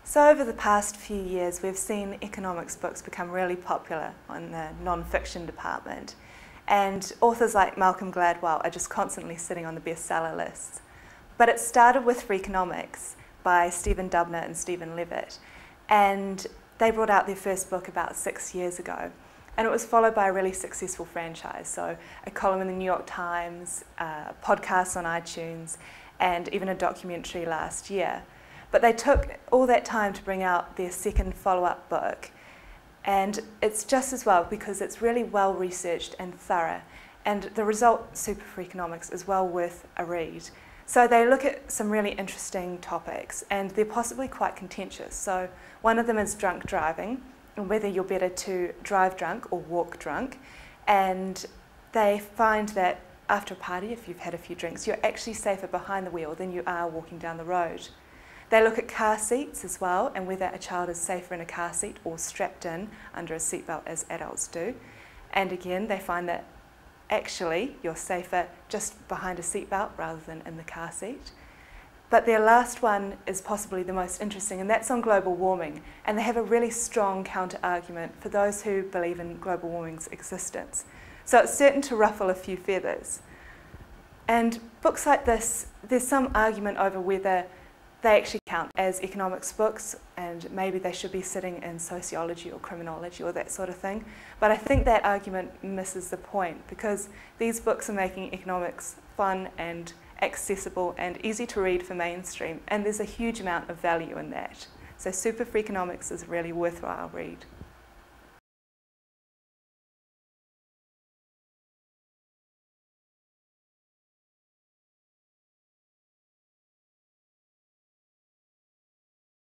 So over the past few years, we've seen economics books become really popular in the non-fiction department. And authors like Malcolm Gladwell are just constantly sitting on the bestseller lists. But it started with Freakonomics by Dubner and Levitt. And they brought out their first book about 6 years ago. And it was followed by a really successful franchise. So a column in the New York Times, podcasts on iTunes, and even a documentary last year. But they took all that time to bring out their second follow-up book. And it's just as well because it's really well researched and thorough. And the result, Superfreakonomics, is well worth a read. So they look at some really interesting topics, and they're possibly quite contentious. So one of them is drunk driving, and whether you're better to drive drunk or walk drunk. And they find that after a party, if you've had a few drinks, you're actually safer behind the wheel than you are walking down the road. They look at car seats as well, and whether a child is safer in a car seat or strapped in under a seatbelt as adults do. And again, they find that actually you're safer just behind a seatbelt rather than in the car seat. But their last one is possibly the most interesting, and that's on global warming. And they have a really strong counter-argument for those who believe in global warming's existence. So it's certain to ruffle a few feathers. And books like this, there's some argument over whether they actually count as economics books, and maybe they should be sitting in sociology or criminology or that sort of thing. But I think that argument misses the point, because these books are making economics fun and accessible and easy to read for mainstream, and there's a huge amount of value in that. So Superfreakonomics is a really worthwhile read.